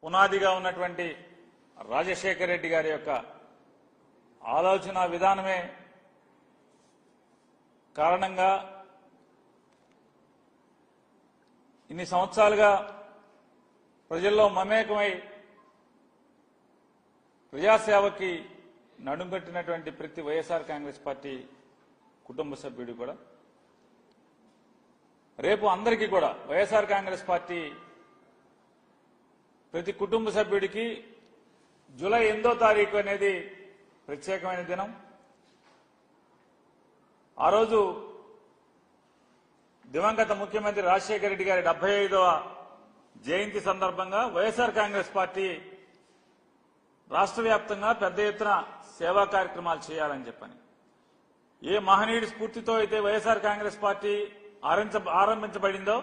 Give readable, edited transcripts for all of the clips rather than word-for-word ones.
పునాదిగా ఉన్నటువంటి రాజశేఖర రెడ్డి గారి యొక్క ఆలోచన విధానమే కారణంగా ఇన్ని సంవత్సరాలుగా ప్రజల్లో మమేకమై ప్రజాసేవకి నడుంకట్టినటువంటి ప్రతి వైఎస్ఆర్ కాంగ్రెస్ పార్టీ కుటుంబ సభ్యుడు కూడా రేపు అందరికీ కూడా వైఎస్ఆర్ కాంగ్రెస్ పార్టీ ప్రతి కుటుంబ సభ్యుడికి జూలై 8వ తారీఖు అనేది ప్రత్యేకమైన దినం. ఆ రోజు దివంగత ముఖ్యమంత్రి రాజశేఖర రెడ్డి గారి 75వ జయంతి సందర్భంగా వైఎస్ఆర్ కాంగ్రెస్ పార్టీ రాష్ట్ర వ్యాప్తంగా పెద్ద ఎత్తున సేవా కార్యక్రమాలు చేయాలని చెప్పని ఏ మహనీయుడి స్ఫూర్తితో అయితే వైఎస్ఆర్ కాంగ్రెస్ పార్టీ ఆరంభించబడిందో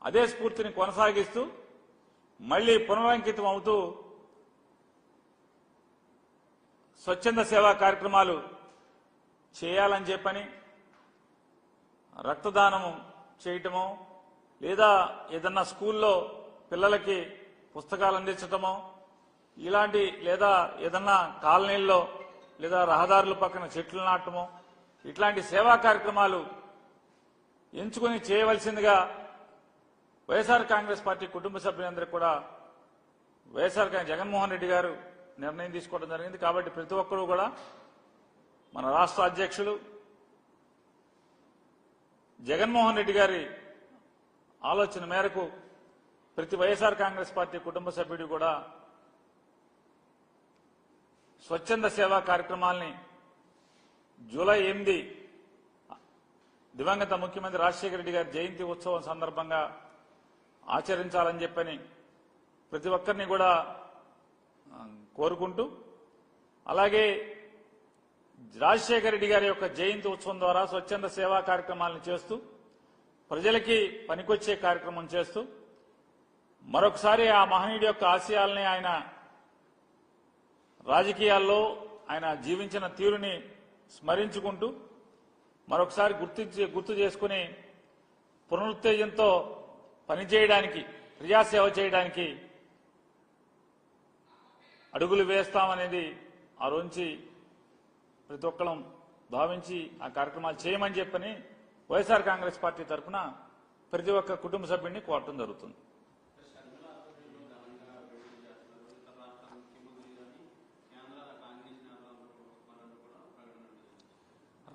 అదే స్ఫూర్తిని కొనసాగిస్తూ మళ్లీ పునరంకితం అవుతూ స్వచ్ఛంద సేవా కార్యక్రమాలు చేయాలని చెప్పని రక్తదానము చేయటమో లేదా ఏదన్నా స్కూల్లో పిల్లలకి పుస్తకాలు అందించటమో ఇలాంటి లేదా ఏదన్నా కాలనీల్లో లేదా రహదారుల పక్కన చెట్లు నాటమో ఇట్లాంటి సేవా కార్యక్రమాలు ఎంచుకుని చేయవలసిందిగా వైఎస్ఆర్ కాంగ్రెస్ పార్టీ కుటుంబ సభ్యులందరికీ కూడా వైఎస్ఆర్ జగన్మోహన్ రెడ్డి గారు నిర్ణయం తీసుకోవడం జరిగింది. కాబట్టి ప్రతి ఒక్కరూ కూడా మన రాష్ట్ర అధ్యక్షులు జగన్మోహన్ రెడ్డి గారి ఆలోచన మేరకు ప్రతి వైఎస్ఆర్ కాంగ్రెస్ పార్టీ కుటుంబ సభ్యుడు కూడా స్వచ్ఛంద సేవా కార్యక్రమాల్ని జూలై 8 దివంగత ముఖ్యమంత్రి రాజశేఖర రెడ్డి గారి జయంతి ఉత్సవం సందర్భంగా ఆచరించాలని చెప్పని ప్రతి ఒక్కరిని కూడా కోరుకుంటూ అలాగే రాజశేఖర రెడ్డి గారి యొక్క జయంతి ఉత్సవం ద్వారా స్వచ్ఛంద సేవా కార్యక్రమాలను చేస్తూ ప్రజలకి పనికొచ్చే కార్యక్రమం చేస్తూ మరొకసారి ఆ మహనీయుడి యొక్క ఆశయాల్ని ఆయన రాజకీయాల్లో ఆయన జీవించిన తీరుని స్మరించుకుంటూ మరొకసారి గుర్తు చేసుకుని పునరుత్తేజంతో పనిచేయడానికి ప్రజాసేవ చేయడానికి అడుగులు వేస్తామనేది ఆ రోజు ప్రతి ఒక్కరం భావించి ఆ కార్యక్రమాలు చేయమని చెప్పని వైఎస్ఆర్ కాంగ్రెస్ పార్టీ తరఫున ప్రతి ఒక్క కుటుంబ సభ్యుడిని కోరటం జరుగుతుంది.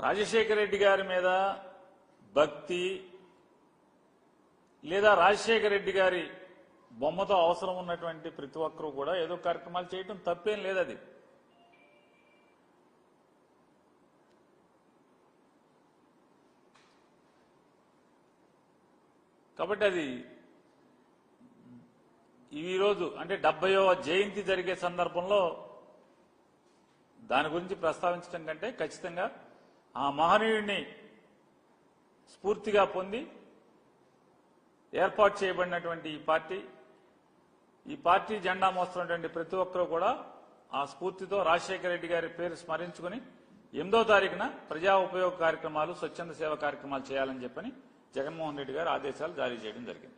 రాజశేఖర రెడ్డి గారి మీద భక్తి లేదా రాజశేఖర రెడ్డి గారి బొమ్మతో అవసరం ఉన్నటువంటి ప్రతి ఒక్కరూ కూడా ఏదో కార్యక్రమాలు చేయటం తప్పేం లేదు. అది కాబట్టి అది ఈరోజు అంటే 70వ జయంతి జరిగే సందర్భంలో దాని గురించి ప్రస్తావించడం కంటే ఖచ్చితంగా ఆ మహనీయుడిని స్ఫూర్తిగా పొంది ఏర్పాటు చేయబడినటువంటి ఈ పార్టీ జెండా మోస్తున్నటువంటి ప్రతి ఒక్కరూ కూడా ఆ స్ఫూర్తితో రాజశేఖర రెడ్డి గారి పేరు స్మరించుకుని 8వ తారీఖున ప్రజా ఉపయోగ కార్యక్రమాలు స్వచ్ఛంద సేవ కార్యక్రమాలు చేయాలని చెప్పని జగన్మోహన్ రెడ్డి గారు ఆదేశాలు జారీ చేయడం జరిగింది.